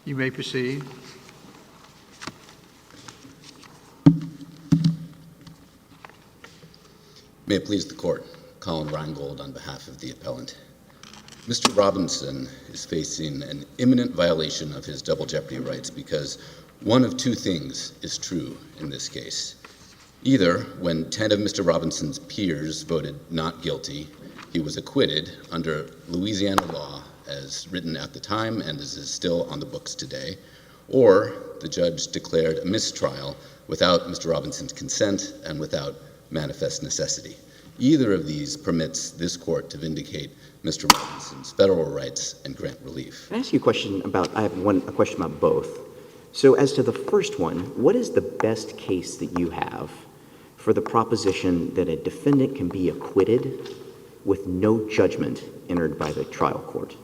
You may proceed. May it please the court, Colin Reingold on behalf of the appellant. Mr. Robinson is facing an imminent violation of his double jeopardy rights because one of two things is true in this case. Either when 10 of Mr. Robinson's peers voted not guilty, he was acquitted under Louisiana law as written at the time and as is still on the books today, or the judge declared a mistrial without Mr. Robinson's consent and without manifest necessity. Either of these permits this court to vindicate Mr. Robinson's federal rights and grant relief. Can I ask you a question about, I have a question about both. So as to the first one, what is the best case that you have for the proposition that a defendant can be acquitted with no judgment entered by the trial court?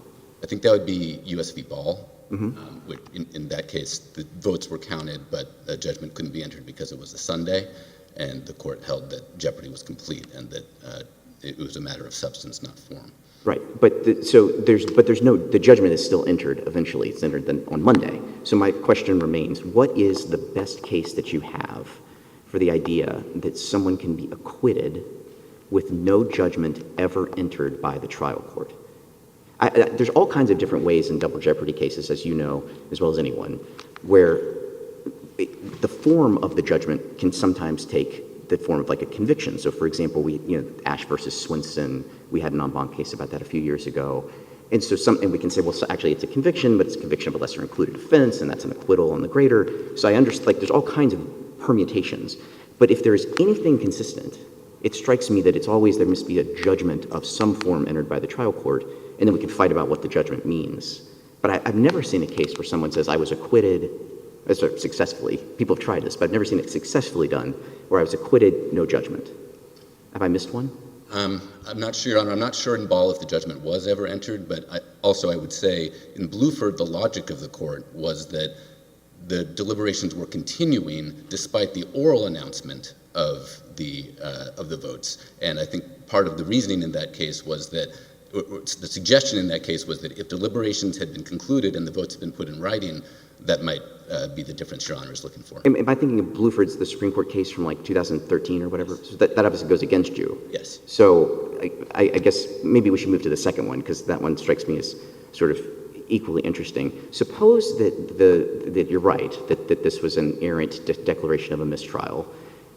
I think that would be U.S. v. Ball. In that case, the votes were counted, but a judgment couldn't be entered because it was a Sunday, and the court held that jeopardy was complete and that it was a matter of substance, not form. Right, but the judgment is still entered eventually. It's entered then on Monday. So my question remains, what is the best case that you have for the idea that someone can be acquitted with no judgment ever entered by the trial court? There's all kinds of different ways in double jeopardy cases, as you know, as well as anyone, where the form of the judgment can sometimes take the form of like a conviction. So for example, Ash versus Swinson, we had an en banc case about that a few years ago. And so we can say, well, so actually it's a conviction, but it's a conviction of a lesser included offense, and that's an acquittal on the greater. So I understand, like, there's all kinds of permutations. But if there is anything consistent, it strikes me that it's always, there must be a judgment of some form entered by the trial court, and then we can fight about what the judgment means. But I've never seen a case where someone says, I was acquitted, successfully. People have tried this, but I've never seen it successfully done, where I was acquitted, no judgment. Have I missed one? I'm not sure, Your Honor. I'm not sure in Ball if the judgment was ever entered, but I would say in Bluford, the logic of the court was that the deliberations were continuing despite the oral announcement of the votes. And I think part of the reasoning in that case was that, the suggestion in that case was that if deliberations had been concluded and the votes had been put in writing, that might be the difference Your Honor is looking for. Am I thinking of Bluford's, the Supreme Court case from like 2013 or whatever? So that obviously goes against you. Yes. So I guess maybe we should move to the second one, because that one strikes me as sort of equally interesting. Suppose that you're right, that this was an errant declaration of a mistrial.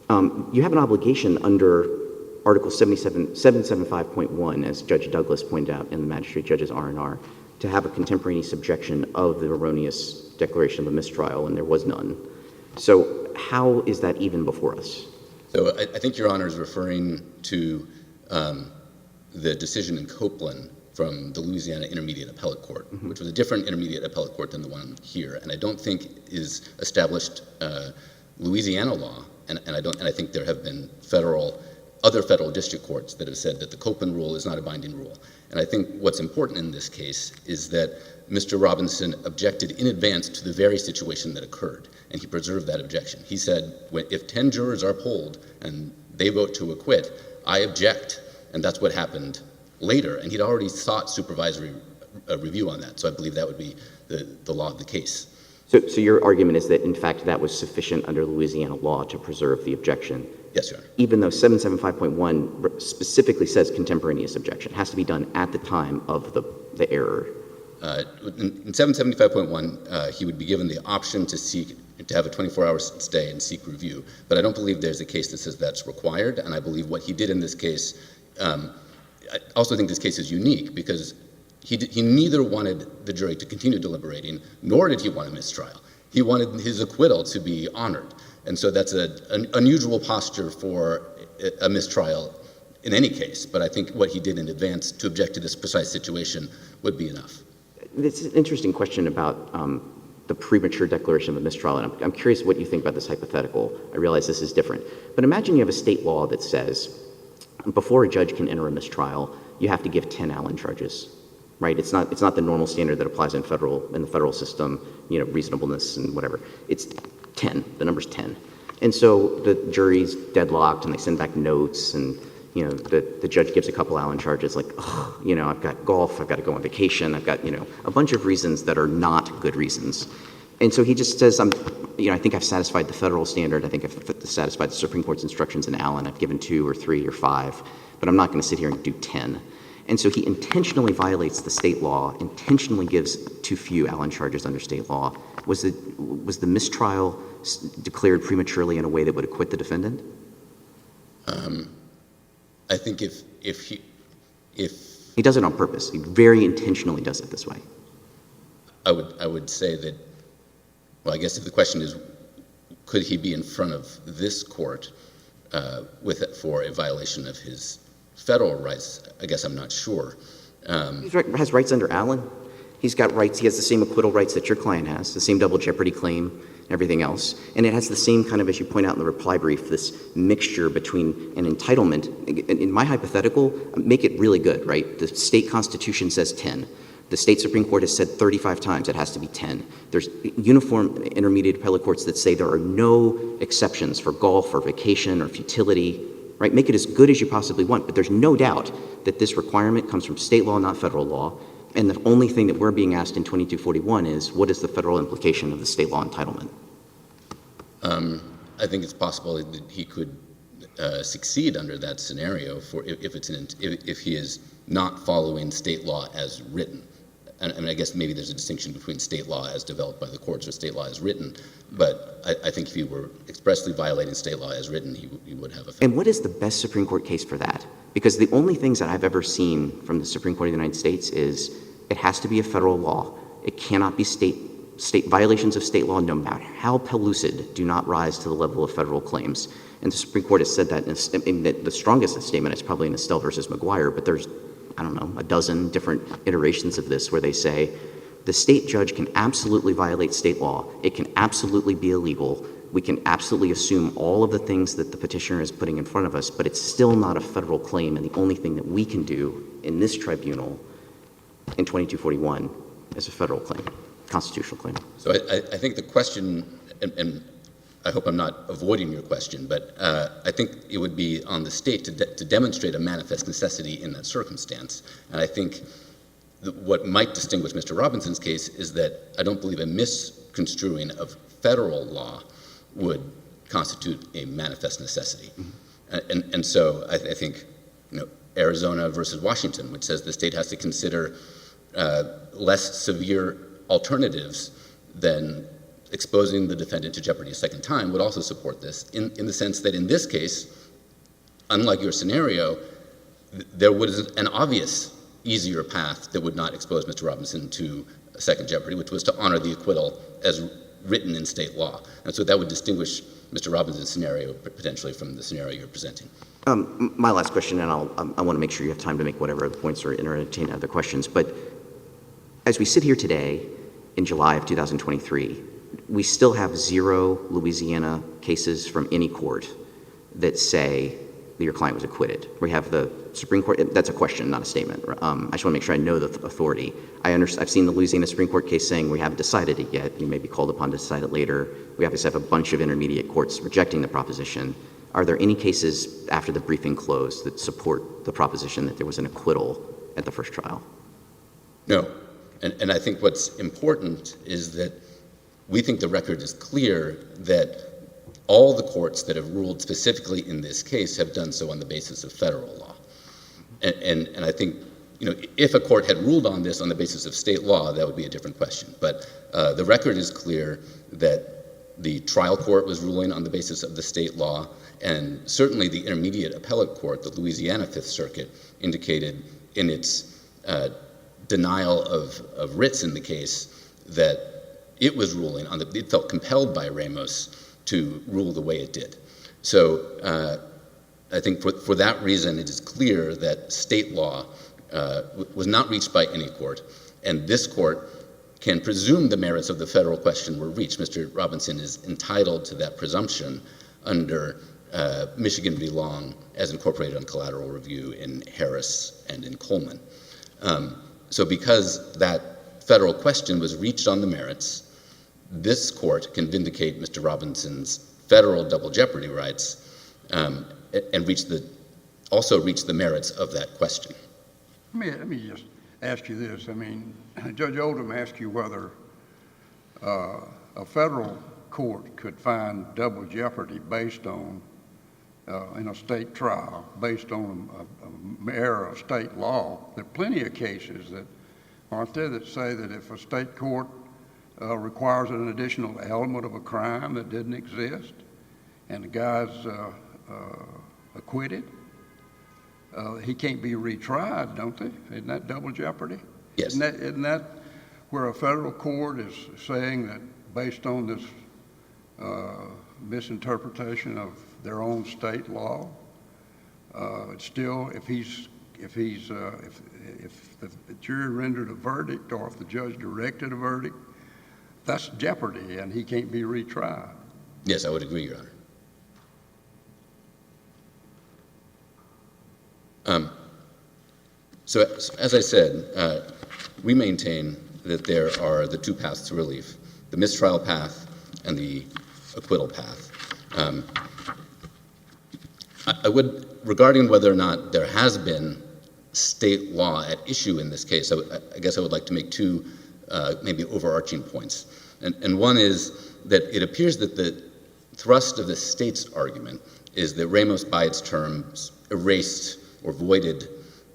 You have an obligation under Article 775.1, as Judge Douglas pointed out in the Magistrate Judge's R&R, to have a contemporaneous objection of the erroneous declaration of a mistrial, and there was none. So how is that even before us? So I think Your Honor is referring to the decision in Copeland from the Louisiana Intermediate Appellate Court, which was a different intermediate appellate court than the one here, and I don't think is established Louisiana law, and I think there have been other federal district courts that have said that the Copeland rule is not a binding rule. And I think what's important in this case is that Mr. Robinson objected in advance to the very situation that occurred, and he preserved that objection. He said, if 10 jurors are polled and they vote to acquit, I object, and that's what happened later. And he'd already sought supervisory review on that, so I believe that would be the law of the case. So your argument is that, in fact, that was sufficient under Louisiana law to preserve the objection? Yes, Your Honor. Even though 775.1 specifically says contemporaneous objection, it has to be done at the time of the error. In 775.1, he would be given the option to have a 24-hour stay and seek review, but I don't believe there's a case that says that's required, and I believe what he did in this case, I also think this case is unique because he neither wanted the jury to continue deliberating, nor did he want a mistrial. He wanted his acquittal to be honored, and so that's an unusual posture for a mistrial in any case, but I think what he did in advance to object to this precise situation would be enough. It's an interesting question about the premature declaration of a mistrial, and I'm curious what you think about this hypothetical. I realize this is different, but imagine you have a state law that says before a judge can enter a mistrial, you have to give 10 Allen charges, right? It's not the normal standard that applies in the federal system, reasonableness and whatever. It's 10, the number's 10. And so the jury's deadlocked and they send back notes and, the judge gives a couple Allen charges like, oh, I've got golf, I've got to go on vacation, I've got, a bunch of reasons that are not good reasons. And so he just says, I think I've satisfied the federal standard. I think I've satisfied the Supreme Court's instructions in Allen. I've given 2 or 3 or 5, but I'm not going to sit here and do 10. And so he intentionally violates the state law, intentionally gives too few Allen charges under state law. Was the mistrial declared prematurely in a way that would acquit the defendant? I think if he does it on purpose, he very intentionally does it this way. I would say that, well, I guess if the question is, could he be in front of this court for a violation of his federal rights? I guess I'm not sure. He has rights under Allen. He's got rights. He has the same acquittal rights that your client has, the same double jeopardy claim, and everything else. And it has the same kind of, as you point out in the reply brief, this mixture between an entitlement. In my hypothetical, make it really good, right? The state constitution says 10. The state Supreme Court has said 35 times it has to be 10. There's uniform intermediate appellate courts that say there are no exceptions for golf or vacation or futility, right? Make it as good as you possibly want, but there's no doubt that this requirement comes from state law, not federal law. And the only thing that we're being asked in 2241 is, what is the federal implication of the state law entitlement? I think it's possible that he could succeed under that scenario if he is not following state law as written. I mean, I guess maybe there's a distinction between state law as developed by the courts or state law as written, but I think if he were expressly violating state law as written, he would have a... And what is the best Supreme Court case for that? Because the only things that I've ever seen from the Supreme Court of the United States is it has to be a federal law. It cannot be state violations of state law, no matter how pellucid, do not rise to the level of federal claims. And the Supreme Court has said that the strongest statement is probably in Estelle versus McGuire, but there's, I don't know, a dozen different iterations of this where they say the state judge can absolutely violate state law. It can absolutely be illegal. We can absolutely assume all of the things that the petitioner is putting in front of us, but it's still not a federal claim, and the only thing that we can do in this tribunal in 2241 is a federal claim, constitutional claim. So I think the question, and I hope I'm not avoiding your question, but I think it would be on the state to demonstrate a manifest necessity in that circumstance. And I think what might distinguish Mr. Robinson's case is that I don't believe a misconstruing of federal law would constitute a manifest necessity. Mm-hmm. And so I think, Arizona versus Washington, which says the state has to consider less severe alternatives than exposing the defendant to jeopardy a second time, would also support this in the sense that in this case, unlike your scenario, there was an obvious easier path that would not expose Mr. Robinson to a second jeopardy, which was to honor the acquittal as written in state law. And so that would distinguish Mr. Robinson's scenario potentially from the scenario you're presenting. My last question, and I want to make sure you have time to make whatever other points or entertain other questions, but as we sit here today in July of 2023, we still have 0 Louisiana cases from any court that say that your client was acquitted. We have the Supreme Court, that's a question, not a statement. I just want to make sure I know the authority. I've seen the Louisiana Supreme Court case saying we haven't decided it yet. You may be called upon to decide it later. We obviously have a bunch of intermediate courts rejecting the proposition. Are there any cases after the briefing closed that support the proposition that there was an acquittal at the first trial? No. And I think what's important is that we think the record is clear that all the courts that have ruled specifically in this case have done so on the basis of federal law. And I think, if a court had ruled on this on the basis of state law, that would be a different question. But the record is clear that the trial court was ruling on the basis of the state law, and certainly the intermediate appellate court, the Louisiana Fifth Circuit, indicated in its denial of writs in the case that it was ruling on it felt compelled by Ramos to rule the way it did. So I think for that reason, it is clear that state law was not reached by any court, and this court can presume the merits of the federal question were reached. Mr. Robinson is entitled to that presumption under Michigan v. Long as incorporated on collateral review in Harris and in Coleman. So because that federal question was reached on the merits, this court can vindicate Mr. Robinson's federal double jeopardy rights and reach the also reach the merits of that question. Let me just ask you this. I mean, Judge Oldham asked you whether a federal court could find double jeopardy based on, in a state trial, based on an error of state law. There are plenty of cases that, aren't there, that say that if a state court requires an additional element of a crime that didn't exist, and the guy's acquitted, he can't be retried, don't they? Isn't that double jeopardy? Yes. Isn't that where a federal court is saying that based on this misinterpretation of their own state law, it's still, if the jury rendered a verdict or if the judge directed a verdict, that's jeopardy and he can't be retried? Yes, I would agree, Your Honor. So as I said, we maintain that there are the two paths to relief, the mistrial path and the acquittal path. I would, regarding whether or not there has been state law at issue in this case, I guess I would like to make two maybe overarching points. And one is that it appears that the thrust of the state's argument is that Ramos, by its terms, erased or voided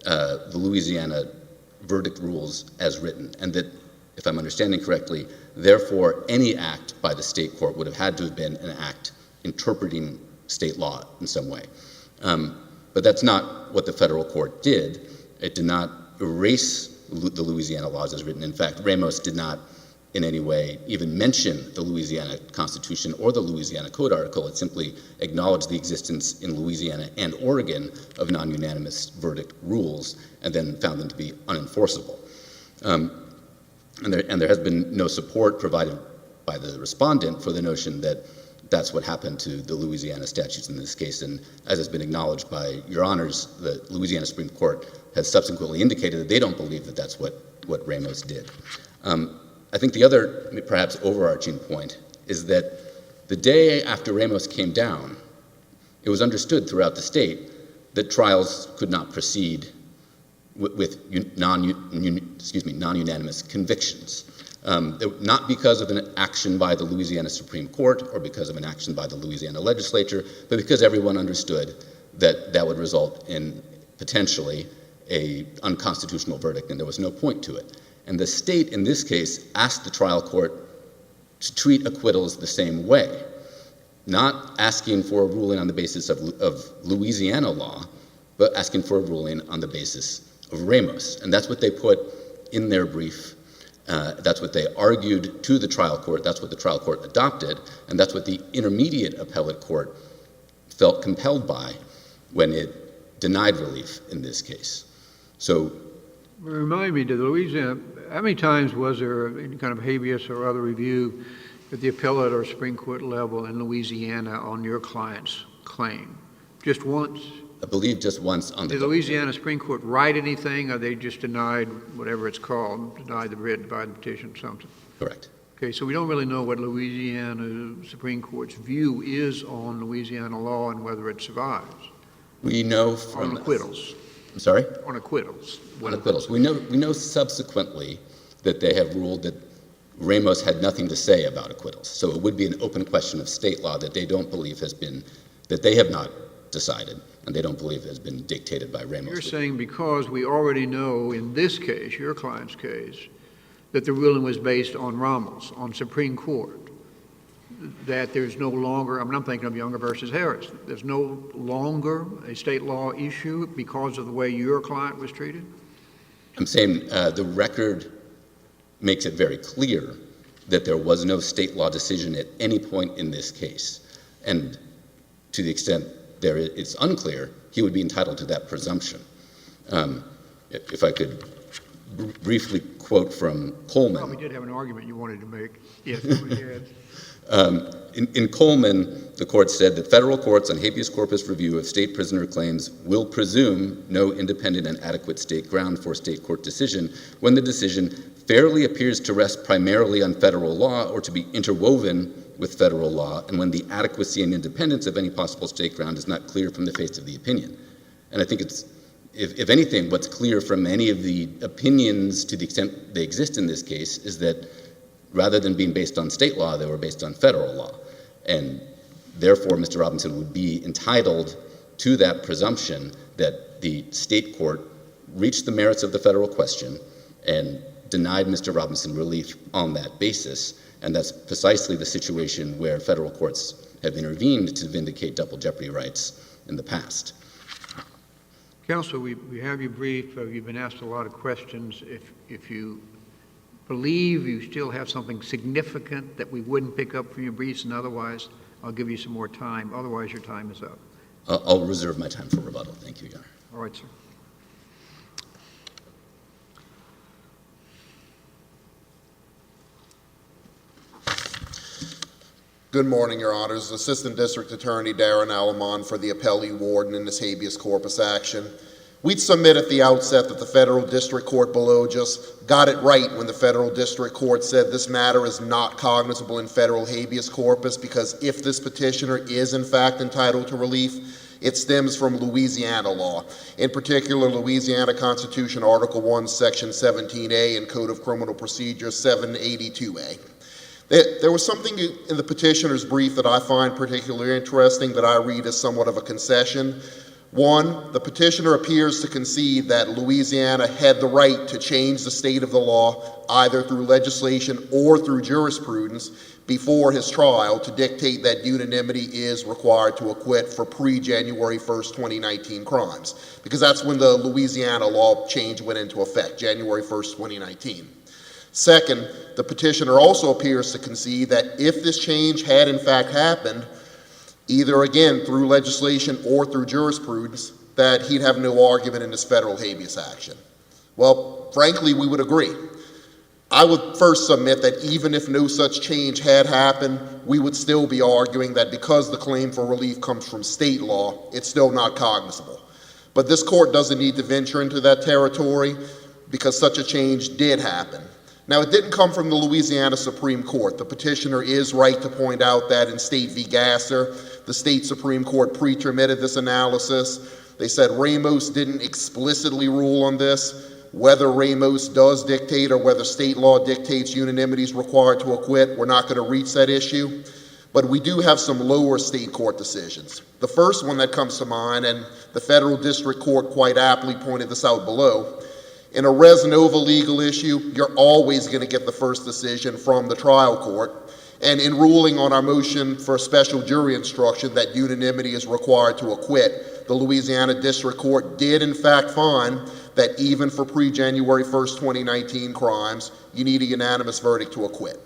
the Louisiana verdict rules as written, and that, if I'm understanding correctly, therefore any act by the state court would have had to have been an act interpreting state law in some way. But that's not what the federal court did. It did not erase the Louisiana laws as written. In fact, Ramos did not in any way even mention the Louisiana Constitution or the Louisiana Code article. It simply acknowledged the existence in Louisiana and Oregon of non-unanimous verdict rules and then found them to be unenforceable. And there has been no support provided by the respondent for the notion that that's what happened to the Louisiana statutes in this case. And as has been acknowledged by Your Honors, the Louisiana Supreme Court has subsequently indicated that they don't believe that that's what Ramos did. I think the other, perhaps overarching point is that the day after Ramos came down, it was understood throughout the state that trials could not proceed with non-unanimous convictions. Not because of an action by the Louisiana Supreme Court or because of an action by the Louisiana legislature, but because everyone understood that that would result in potentially an unconstitutional verdict, and there was no point to it. And the state, in this case, asked the trial court to treat acquittals the same way, not asking for a ruling on the basis of Louisiana law, but asking for a ruling on the basis of Ramos. And that's what they put in their brief. That's what they argued to the trial court. That's what the trial court adopted. And that's what the intermediate appellate court felt compelled by when it denied relief in this case. So, remind me, did Louisiana, how many times was there any kind of habeas or other review at the appellate or Supreme Court level in Louisiana on your client's claim? Just once? I believe just once on the... Did Louisiana Supreme Court write anything, or they just denied whatever it's called, denied the writ, denied the petition, something? Correct. Okay, so we don't really know what Louisiana Supreme Court's view is on Louisiana law and whether it survives. We know from... On acquittals. I'm sorry? On acquittals. On acquittals. We know subsequently that they have ruled that Ramos had nothing to say about acquittals. So it would be an open question of state law that they don't believe has been, that they have not decided, and they don't believe has been dictated by Ramos. You're saying because we already know in this case, your client's case, that the ruling was based on Ramos, on Supreme Court, that there's no longer, I mean, I'm thinking of Younger versus Harris, there's no longer a state law issue because of the way your client was treated? I'm saying the record makes it very clear that there was no state law decision at any point in this case. And to the extent it's unclear, he would be entitled to that presumption. If I could briefly quote from Coleman. You probably did have an argument you wanted to make. Yes, go ahead. In Coleman, the court said that federal courts on habeas corpus review of state prisoner claims will presume no independent and adequate state ground for state court decision when the decision fairly appears to rest primarily on federal law or to be interwoven with federal law, and when the adequacy and independence of any possible state ground is not clear from the face of the opinion. And I think it's, if anything, what's clear from any of the opinions to the extent they exist in this case is that rather than being based on state law, they were based on federal law. And therefore, Mr. Robinson would be entitled to that presumption that the state court reached the merits of the federal question and denied Mr. Robinson relief on that basis. And that's precisely the situation where federal courts have intervened to vindicate double jeopardy rights in the past. Counsel, we have you brief. You've been asked a lot of questions. If you believe you still have something significant that we wouldn't pick up from your briefs and otherwise, I'll give you some more time. Otherwise, your time is up. I'll reserve my time for rebuttal. Thank you, Your Honor. All right, sir. Good morning, Your Honors. Assistant District Attorney Darren Allemand for the appellee warden in this habeas corpus action. We'd submit at the outset that the federal district court below just got it right when the federal district court said this matter is not cognizable in federal habeas corpus because if this petitioner is in fact entitled to relief, it stems from Louisiana law. In particular, Louisiana Constitution Article 1, Section 17A and Code of Criminal Procedure 782A. There was something in the petitioner's brief that I find particularly interesting that I read as somewhat of a concession. One, the petitioner appears to concede that Louisiana had the right to change the state of the law either through legislation or through jurisprudence before his trial to dictate that unanimity is required to acquit for pre-January 1st, 2019 crimes, because that's when the Louisiana law change went into effect, January 1st, 2019. Second, the petitioner also appears to concede that if this change had in fact happened, either again through legislation or through jurisprudence, that he'd have no argument in this federal habeas action. Well, frankly, we would agree. I would first submit that even if no such change had happened, we would still be arguing that because the claim for relief comes from state law, it's still not cognizable. But this court doesn't need to venture into that territory because such a change did happen. Now, it didn't come from the Louisiana Supreme Court. The petitioner is right to point out that in State v. Gasser, the state Supreme Court pre-termitted this analysis. They said Ramos didn't explicitly rule on this. Whether Ramos does dictate or whether state law dictates unanimity is required to acquit, we're not going to reach that issue. But we do have some lower state court decisions. The first one that comes to mind, and the federal district court quite aptly pointed this out below, in a res nova legal issue, you're always going to get the first decision from the trial court. And in ruling on our motion for a special jury instruction that unanimity is required to acquit, the Louisiana District Court did in fact find that even for pre-January 1st, 2019 crimes, you need a unanimous verdict to acquit.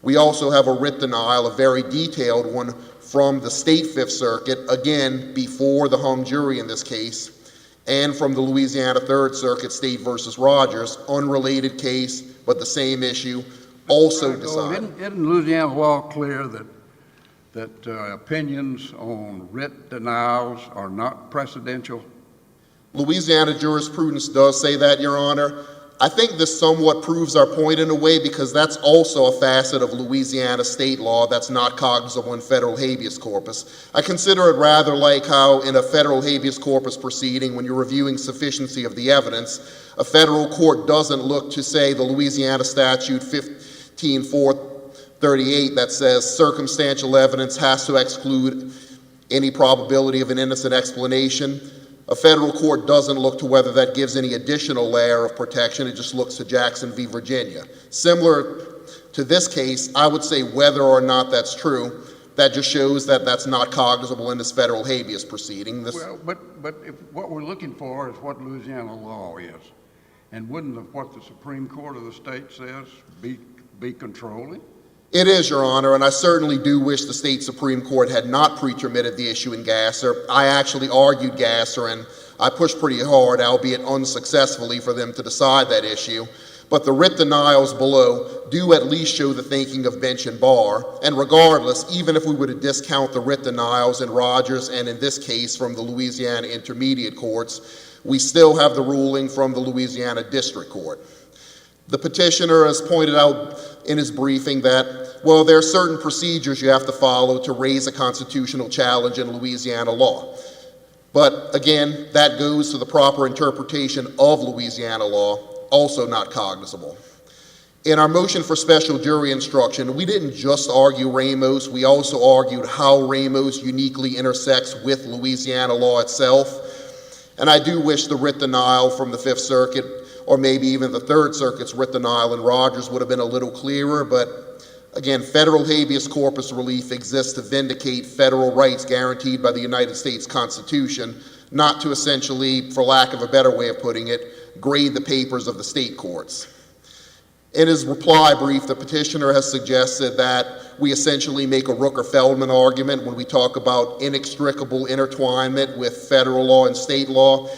We also have a writ denial, a very detailed one from the State Fifth Circuit, again, before the hung jury in this case, and from the Louisiana Third Circuit, State versus Rogers, unrelated case, but the same issue, also decided. Isn't Louisiana law clear that opinions on writ denials are not precedential? Louisiana jurisprudence does say that, Your Honor. I think this somewhat proves our point in a way because that's also a facet of Louisiana state law that's not cognizable in federal habeas corpus. I consider it rather like how in a federal habeas corpus proceeding, when you're reviewing sufficiency of the evidence, a federal court doesn't look to, say, the Louisiana statute 15438 that says circumstantial evidence has to exclude any probability of an innocent explanation. A federal court doesn't look to whether that gives any additional layer of protection. It just looks to Jackson v. Virginia. Similar to this case, I would say whether or not that's true, that just shows that that's not cognizable in this federal habeas proceeding. Well, but if what we're looking for is what Louisiana law is, and wouldn't what the Supreme Court of the state says be controlling? It is, Your Honor, and I certainly do wish the state Supreme Court had not pre-termitted the issue in Gasser. I actually argued Gasser, and I pushed pretty hard, albeit unsuccessfully, for them to decide that issue. But the writ denials below do at least show the thinking of bench and bar, and regardless, even if we were to discount the writ denials in Rogers and in this case from the Louisiana intermediate courts, we still have the ruling from the Louisiana District Court. The petitioner has pointed out in his briefing that, well, there are certain procedures you have to follow to raise a constitutional challenge in Louisiana law. But again, that goes to the proper interpretation of Louisiana law, also not cognizable. In our motion for special jury instruction, we didn't just argue Ramos, we also argued how Ramos uniquely intersects with Louisiana law itself. And I do wish the writ denial from the Fifth Circuit, or maybe even the Third Circuit's writ denial in Rogers would have been a little clearer, but again, federal habeas corpus relief exists to vindicate federal rights guaranteed by the United States Constitution, not to essentially, for lack of a better way of putting it, grade the papers of the state courts. In his reply brief, the petitioner has suggested that we essentially make a Rooker-Feldman argument when we talk about inextricable intertwinement with federal law and state law,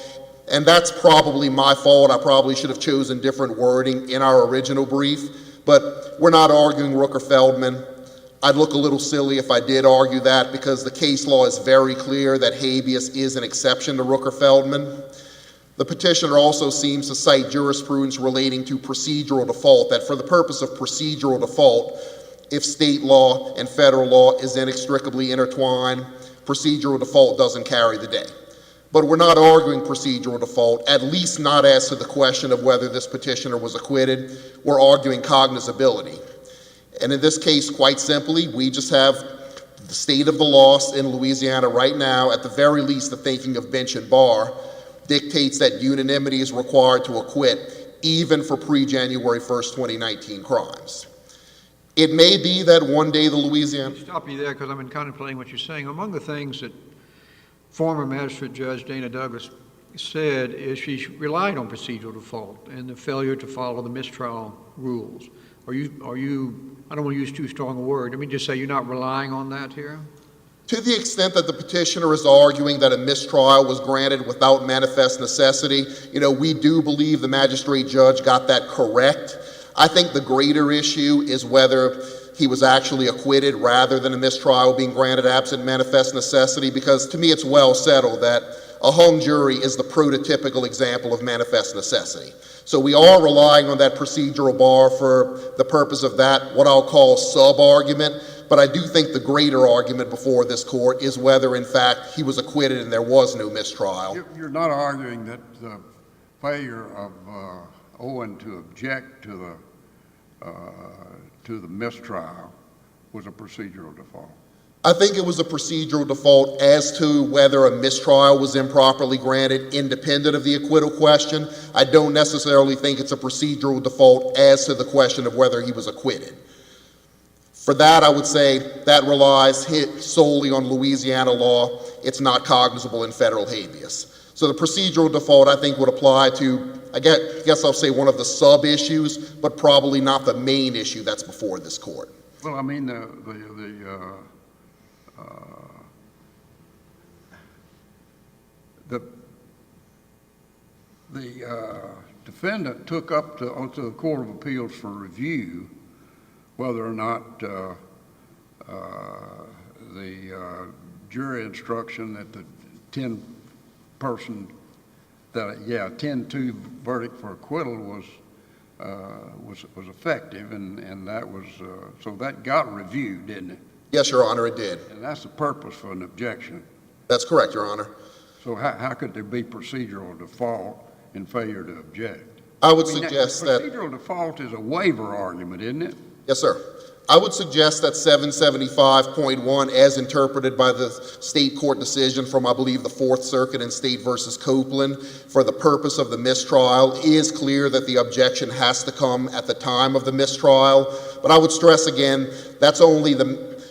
and that's probably my fault. I probably should have chosen different wording in our original brief. But we're not arguing Rooker-Feldman. I'd look a little silly if I did argue that, because the case law is very clear that habeas is an exception to Rooker-Feldman. The petitioner also seems to cite jurisprudence relating to procedural default, that for the purpose of procedural default, if state law and federal law is inextricably intertwined, procedural default doesn't carry the day. But we're not arguing procedural default, at least not as to the question of whether this petitioner was acquitted. We're arguing cognizability. And in this case, quite simply, we just have the state of the law in Louisiana right now. At the very least, the thinking of bench and bar dictates that unanimity is required to acquit, even for pre-January 1st, 2019 crimes. It may be that one day the Louisiana... Stop you there, because I've been contemplating what you're saying. Among the things that former Magistrate Judge Dana Douglas said is she relied on procedural default and the failure to follow the mistrial rules. Are you, I don't want to use too strong a word, let me just say you're not relying on that here? To the extent that the petitioner is arguing that a mistrial was granted without manifest necessity, we do believe the magistrate judge got that correct. I think the greater issue is whether he was actually acquitted rather than a mistrial being granted absent manifest necessity, because to me it's well settled that a hung jury is the prototypical example of manifest necessity. So we are relying on that procedural bar for the purpose of that, what I'll call sub-argument, but I do think the greater argument before this court is whether in fact he was acquitted and there was no mistrial. You're not arguing that the failure of Owen to object to the mistrial was a procedural default? I think it was a procedural default as to whether a mistrial was improperly granted independent of the acquittal question. I don't necessarily think it's a procedural default as to the question of whether he was acquitted. For that, I would say that relies solely on Louisiana law. It's not cognizable in federal habeas. So the procedural default, I think, would apply to, I guess I'll say one of the sub-issues, but probably not the main issue that's before this court. Well, I mean, the defendant took up to the Court of Appeals for review whether or not the jury instruction that the 10-2 verdict for acquittal was effective, and that was so that got reviewed, didn't it? Yes, Your Honor, it did. And that's the purpose for an objection. That's correct, Your Honor. So how could there be procedural default in failure to object? I would suggest that procedural default is a waiver argument, isn't it? Yes, sir. I would suggest that 775.1, as interpreted by the state court decision from, I believe, the Fourth Circuit in State versus Copeland, for the purpose of the mistrial, is clear that the objection has to come at the time of the mistrial. But I would stress again, that's only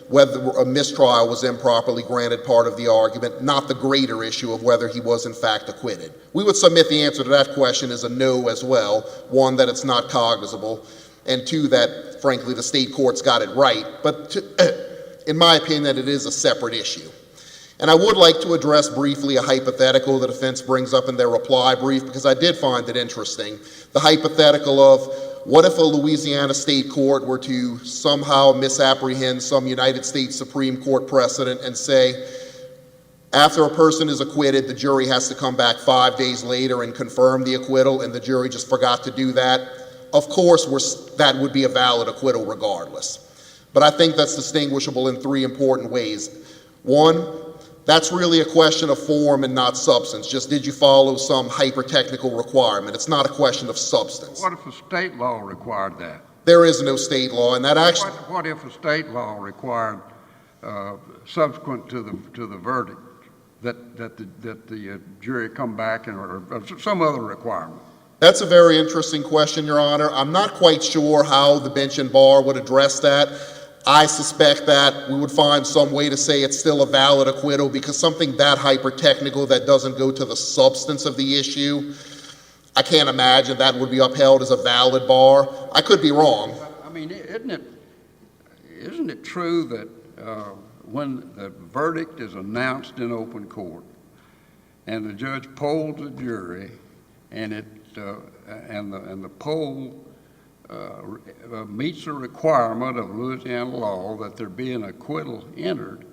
whether a mistrial was improperly granted part of the argument, not the greater issue of whether he was in fact acquitted. We would submit the answer to that question as a no as well. One, that it's not cognizable, and two, that frankly the state courts got it right. But in my opinion, that it is a separate issue. And I would like to address briefly a hypothetical the defense brings up in their reply brief, because I did find it interesting. The hypothetical of, what if a Louisiana state court were to somehow misapprehend some United States Supreme Court precedent and say, after a person is acquitted, the jury has to come back 5 days later and confirm the acquittal, and the jury just forgot to do that? Of course, that would be a valid acquittal regardless. But I think that's distinguishable in three important ways. One, that's really a question of form and not substance. Just did you follow some hyper-technical requirement? It's not a question of substance. What if a state law required that? There is no state law, and that actually... What if a state law required, subsequent to the verdict, that the jury come back or some other requirement? That's a very interesting question, Your Honor. I'm not quite sure how the bench and bar would address that. I suspect that we would find some way to say it's still a valid acquittal, because something that hyper-technical that doesn't go to the substance of the issue, I can't imagine that would be upheld as a valid bar. I could be wrong. I mean, isn't it true that when the verdict is announced in open court and the judge polls the jury and the poll meets the requirement of Louisiana law that there be an acquittal entered,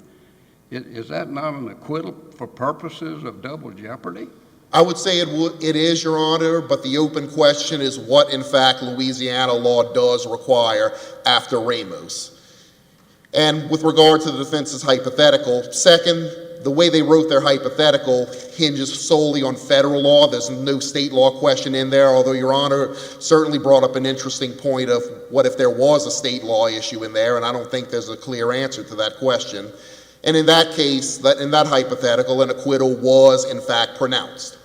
is that not an acquittal for purposes of double jeopardy? I would say it is, Your Honor, but the open question is what, in fact, Louisiana law does require after Ramos. And with regard to the defense's hypothetical, second, the way they wrote their hypothetical hinges solely on federal law. There's no state law question in there, although Your Honor certainly brought up an interesting point of what if there was a state law issue in there, and I don't think there's a clear answer to that question. And in that case, in that hypothetical, an acquittal was in fact pronounced.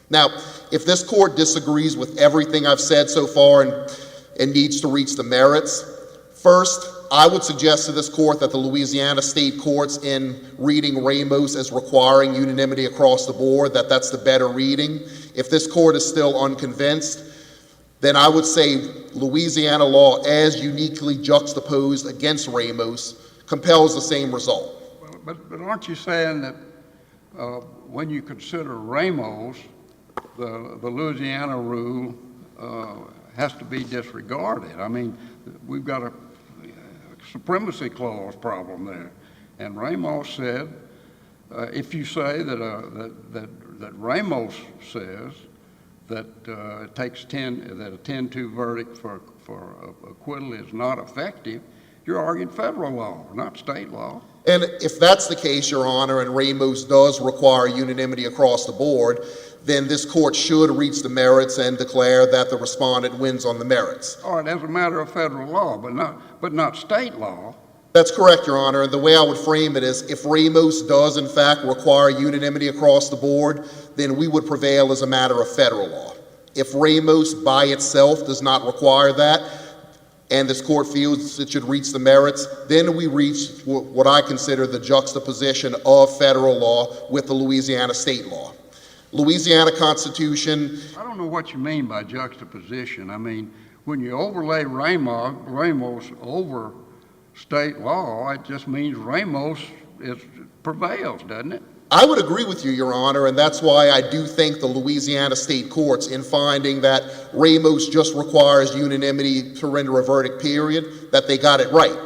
Now, if this court disagrees with everything I've said so far and needs to reach the merits, first, I would suggest to this court that the Louisiana state courts, in reading Ramos as requiring unanimity across the board, that's the better reading. If this court is still unconvinced, then I would say Louisiana law, as uniquely juxtaposed against Ramos, compels the same result. But aren't you saying that when you consider Ramos, the Louisiana rule has to be disregarded? I mean, we've got a supremacy clause problem there, and Ramos said, if you say that Ramos says that it takes that a 10-2 verdict for acquittal is not effective, you're arguing federal law, not state law. And if that's the case, Your Honor, and Ramos does require unanimity across the board, then this court should reach the merits and declare that the respondent wins on the merits. All right, as a matter of federal law, but not state law. That's correct, Your Honor. And the way I would frame it is, if Ramos does in fact require unanimity across the board, then we would prevail as a matter of federal law. If Ramos by itself does not require that, and this court feels it should reach the merits, then we reach what I consider the juxtaposition of federal law with the Louisiana state law. Louisiana Constitution... I don't know what you mean by juxtaposition. I mean, when you overlay Ramos over state law, it just means Ramos prevails, doesn't it? I would agree with you, Your Honor, and that's why I do think the Louisiana state courts, in finding that Ramos just requires unanimity to render a verdict, period, that they got it right.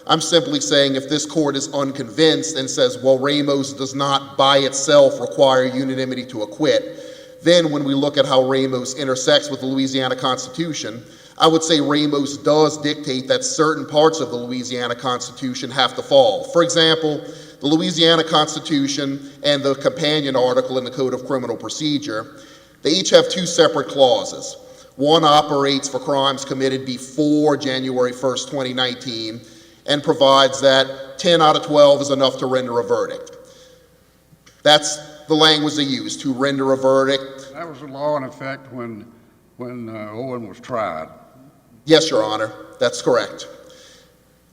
I'm simply saying if this court is unconvinced and says, well, Ramos does not by itself require unanimity to acquit, then when we look at how Ramos intersects with the Louisiana Constitution, I would say Ramos does dictate that certain parts of the Louisiana Constitution have to fall. For example, the Louisiana Constitution and the companion article in the Code of Criminal Procedure, they each have two separate clauses. One operates for crimes committed before January 1st, 2019, and provides that 10 out of 12 is enough to render a verdict. That's the language they use, to render a verdict. That was the law in effect when Owen was tried. Yes, Your Honor, that's correct.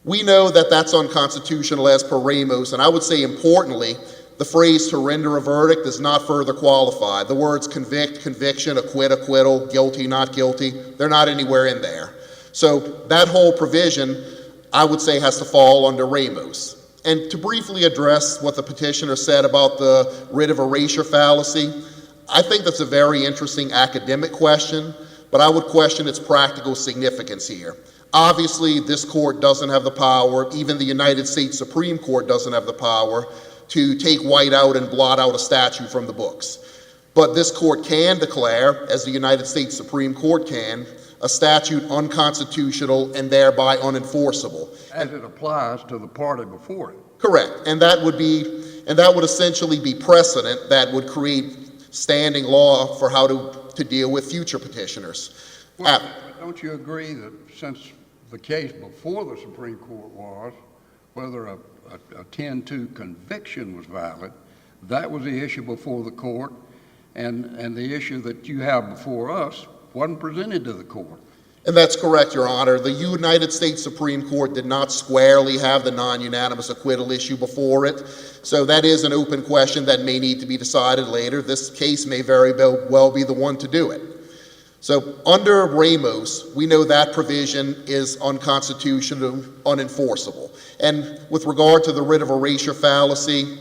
We know that that's unconstitutional as per Ramos, and I would say importantly, the phrase to render a verdict is not further qualified. The words convict, conviction, acquit, acquittal, guilty, not guilty, they're not anywhere in there. So that whole provision, I would say, has to fall under Ramos. And to briefly address what the petitioner said about the writ of erasure fallacy, I think that's a very interesting academic question, but I would question its practical significance here. Obviously, this court doesn't have the power, even the United States Supreme Court doesn't have the power to take white out and blot out a statute from the books. But this court can declare, as the United States Supreme Court can, a statute unconstitutional and thereby unenforceable. As it applies to the party before it. Correct. And that would be and that would essentially be precedent that would create standing law for how to deal with future petitioners. Well, don't you agree that since the case before the Supreme Court was whether a 10-2 conviction was valid, that was the issue before the court, and the issue that you have before us wasn't presented to the court? And that's correct, Your Honor. The United States Supreme Court did not squarely have the non-unanimous acquittal issue before it, so that is an open question that may need to be decided later. This case may very well be the one to do it. So under Ramos, we know that provision is unconstitutional, unenforceable. And with regard to the writ of erasure fallacy,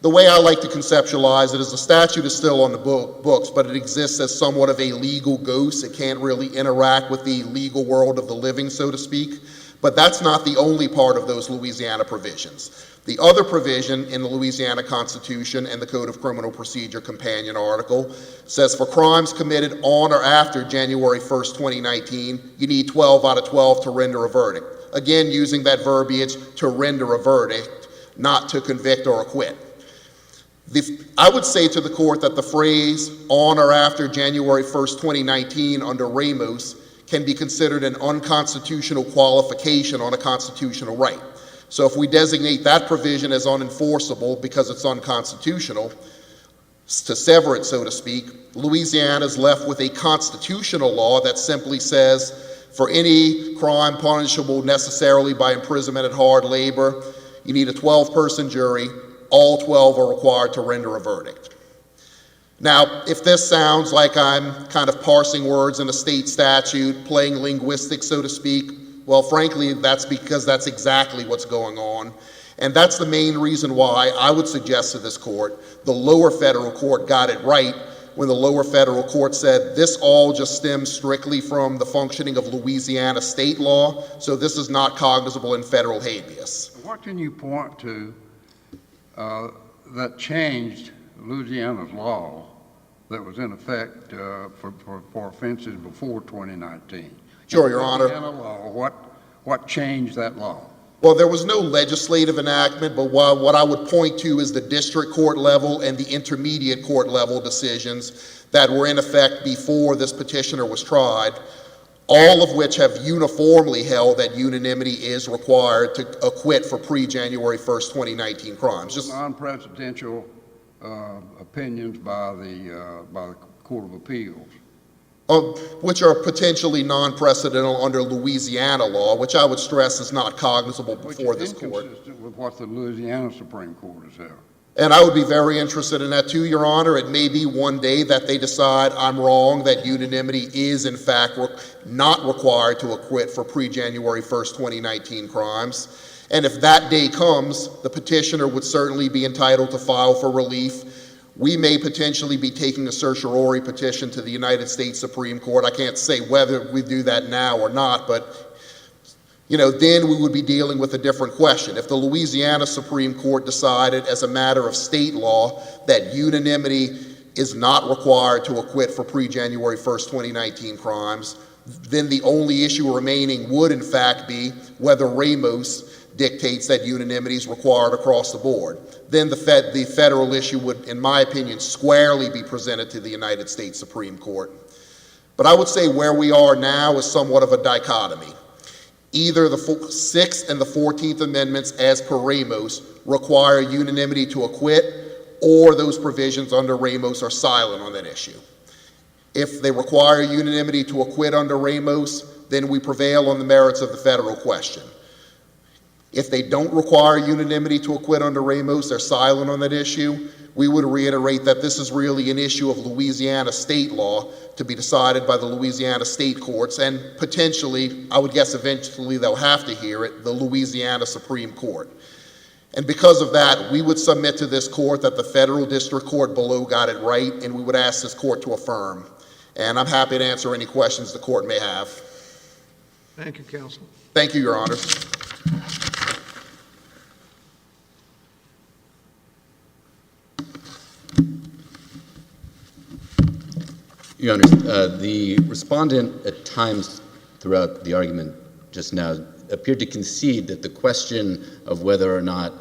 the way I like to conceptualize it is the statute is still on the books, but it exists as somewhat of a legal ghost. It can't really interact with the legal world of the living, so to speak. But that's not the only part of those Louisiana provisions. The other provision in the Louisiana Constitution and the Code of Criminal Procedure companion article says for crimes committed on or after January 1st, 2019, you need 12 out of 12 to render a verdict. Again, using that verbiage, to render a verdict, not to convict or acquit. I would say to the court that the phrase on or after January 1st, 2019 under Ramos can be considered an unconstitutional qualification on a constitutional right. So if we designate that provision as unenforceable because it's unconstitutional, to sever it, so to speak, Louisiana is left with a constitutional law that simply says for any crime punishable necessarily by imprisonment at hard labor, you need a 12-person jury. All 12 are required to render a verdict. Now, if this sounds like I'm kind of parsing words in a state statute, playing linguistics, so to speak, well, frankly, that's because that's exactly what's going on. And that's the main reason why I would suggest to this court the lower federal court got it right when the lower federal court said this all just stems strictly from the functioning of Louisiana state law, so this is not cognizable in federal habeas. What can you point to that changed Louisiana's law that was in effect for offenses before 2019? Sure, Your Honor. Louisiana law, what changed that law? Well, there was no legislative enactment, but what I would point to is the district court level and the intermediate court level decisions that were in effect before this petitioner was tried, all of which have uniformly held that unanimity is required to acquit for pre-January 1st, 2019 crimes. Just non-presidential opinions by the Court of Appeals. Which are potentially non-precedental under Louisiana law, which I would stress is not cognizable before this court. Which is inconsistent with what the Louisiana Supreme Court has held. And I would be very interested in that too, Your Honor. It may be one day that they decide I'm wrong, that unanimity is in fact not required to acquit for pre-January 1st, 2019 crimes. And if that day comes, the petitioner would certainly be entitled to file for relief. We may potentially be taking a certiorari petition to the United States Supreme Court. I can't say whether we do that now or not, but then we would be dealing with a different question. If the Louisiana Supreme Court decided as a matter of state law that unanimity is not required to acquit for pre-January 1st, 2019 crimes, then the only issue remaining would in fact be whether Ramos dictates that unanimity is required across the board. Then the federal issue would, in my opinion, squarely be presented to the United States Supreme Court. But I would say where we are now is somewhat of a dichotomy. Either the 6th and the 14th Amendments, as per Ramos, require unanimity to acquit, or those provisions under Ramos are silent on that issue. If they require unanimity to acquit under Ramos, then we prevail on the merits of the federal question. If they don't require unanimity to acquit under Ramos, they're silent on that issue, we would reiterate that this is really an issue of Louisiana state law to be decided by the Louisiana state courts, and potentially, I would guess eventually they'll have to hear it, the Louisiana Supreme Court. And because of that, we would submit to this court that the federal district court below got it right, and we would ask this court to affirm. And I'm happy to answer any questions the court may have. Thank you, counsel. Thank you, Your Honor. Your Honor, the respondent at times throughout the argument just now appeared to concede that the question of whether or not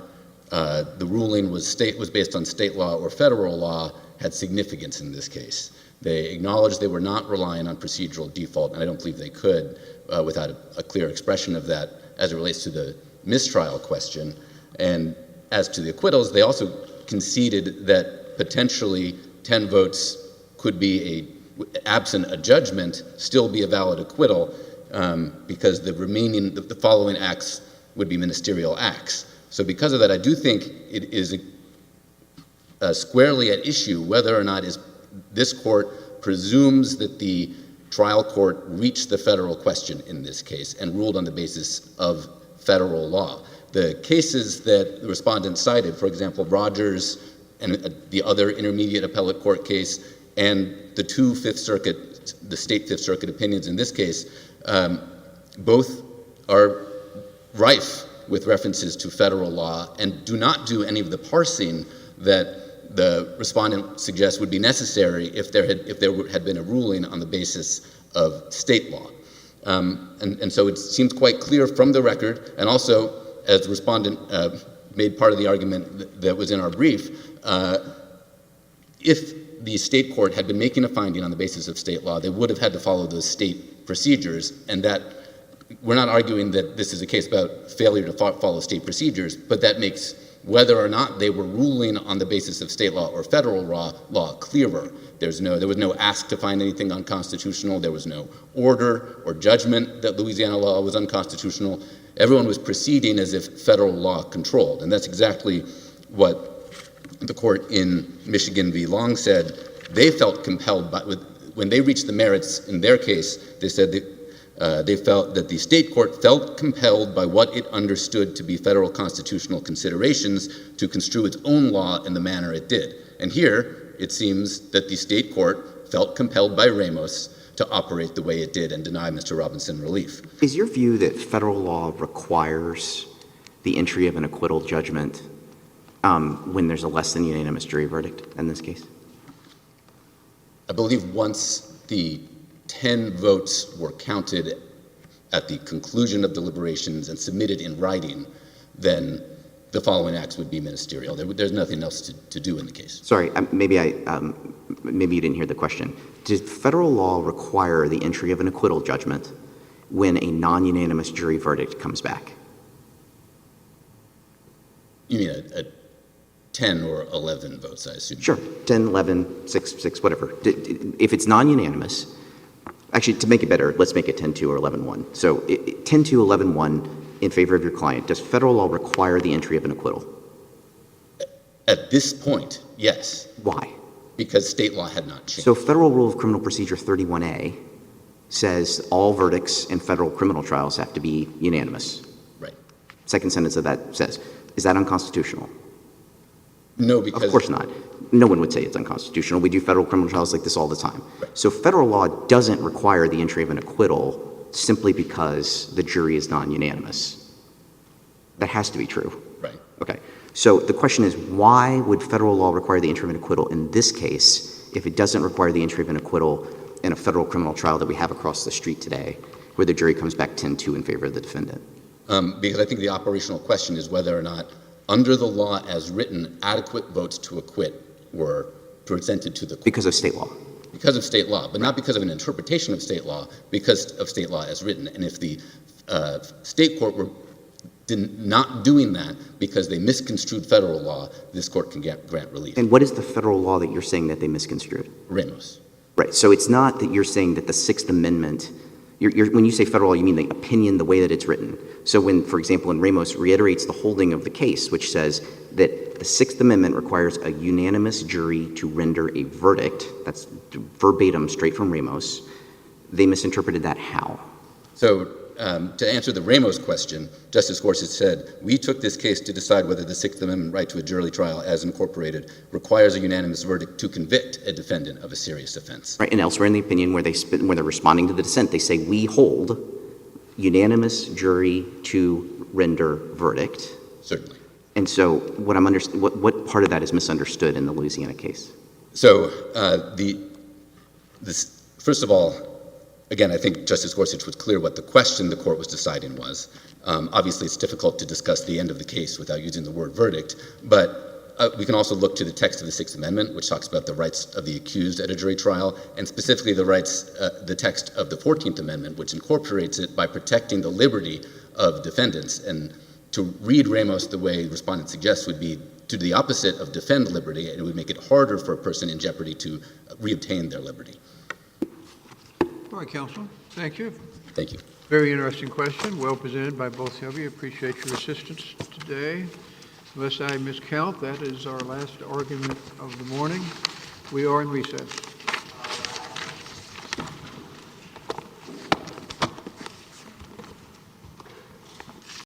the ruling was based on state law or federal law had significance in this case. They acknowledged they were not relying on procedural default, and I don't believe they could without a clear expression of that as it relates to the mistrial question. And as to the acquittals, they also conceded that potentially 10 votes could be absent a judgment, still be a valid acquittal because the following acts would be ministerial acts. So because of that, I do think it is squarely at issue whether or not this court presumes that the trial court reached the federal question in this case and ruled on the basis of federal law. The cases that the respondent cited, for example, Rogers and the other intermediate appellate court case, and the two the state Fifth Circuit opinions in this case, both are rife with references to federal law and do not do any of the parsing that the respondent suggests would be necessary if there had been a ruling on the basis of state law. And so it seems quite clear from the record, and also as the respondent made part of the argument that was in our brief, if the state court had been making a finding on the basis of state law, they would have had to follow those state procedures, and that we're not arguing that this is a case about failure to follow state procedures, but that makes whether or not they were ruling on the basis of state law or federal law clearer. There was no ask to find anything unconstitutional. There was no order or judgment that Louisiana law was unconstitutional. Everyone was proceeding as if federal law controlled, and that's exactly what the court in Michigan v. Long said. They felt compelled when they reached the merits in their case. They said they felt that the state court felt compelled by what it understood to be federal constitutional considerations to construe its own law in the manner it did. And here, it seems that the state court felt compelled by Ramos to operate the way it did and deny Mr. Robinson relief. Is your view that federal law requires the entry of an acquittal judgment when there's a less than unanimous jury verdict in this case? I believe once the 10 votes were counted at the conclusion of deliberations and submitted in writing, then the following acts would be ministerial. There's nothing else to do in the case. Sorry, maybe you didn't hear the question. Does federal law require the entry of an acquittal judgment when a non-unanimous jury verdict comes back? You mean a 10 or 11 votes, I assume? Sure, 10, 11, 6, whatever. If it's non-unanimous, actually, to make it better, let's make it 10-2 or 11-1. So 10-2, 11-1 in favor of your client. Does federal law require the entry of an acquittal? At this point, yes. Why? Because state law had not changed. So Federal Rule of Criminal Procedure 31A says all verdicts in federal criminal trials have to be unanimous. Right. Second sentence of that says, is that unconstitutional? No, because... Of course not. No one would say it's unconstitutional. We do federal criminal trials like this all the time. Right. So federal law doesn't require the entry of an acquittal simply because the jury is non-unanimous. That has to be true. Right. Okay. So the question is, why would federal law require the entry of an acquittal in this case if it doesn't require the entry of an acquittal in a federal criminal trial that we have across the street today, where the jury comes back 10-2 in favor of the defendant? Because I think the operational question is whether or not, under the law as written, adequate votes to acquit were presented to the court. Because of state law. Because of state law, but not because of an interpretation of state law, because of state law as written. And if the state court were not doing that because they misconstrued federal law, this court can grant relief. And what is the federal law that you're saying that they misconstrued? Ramos. Right. So it's not that you're saying that the Sixth Amendment, when you say federal law, you mean the opinion, the way that it's written. So when, for example, when Ramos reiterates the holding of the case, which says that the Sixth Amendment requires a unanimous jury to render a verdict, that's verbatim straight from Ramos, they misinterpreted that how? So to answer the Ramos question, Justice Gorsuch said, we took this case to decide whether the Sixth Amendment right to a jury trial as incorporated requires a unanimous verdict to convict a defendant of a serious offense. Right, and elsewhere in the opinion where they're responding to the dissent, they say we hold unanimous jury to render verdict. Certainly. And so what part of that is misunderstood in the Louisiana case? So first of all, again, I think Justice Gorsuch was clear what the question the court was deciding was. Obviously, it's difficult to discuss the end of the case without using the word verdict, but we can also look to the text of the Sixth Amendment, which talks about the rights of the accused at a jury trial, and specifically the text of the 14th Amendment, which incorporates it by protecting the liberty of defendants. And to read Ramos the way respondent suggests would be to the opposite of defend liberty, and it would make it harder for a person in jeopardy to reobtain their liberty. All right, counsel. Thank you. Thank you. Very interesting question, well presented by both of you. Appreciate your assistance today. Unless I miscount, that is our last argument of the morning. We are in recess.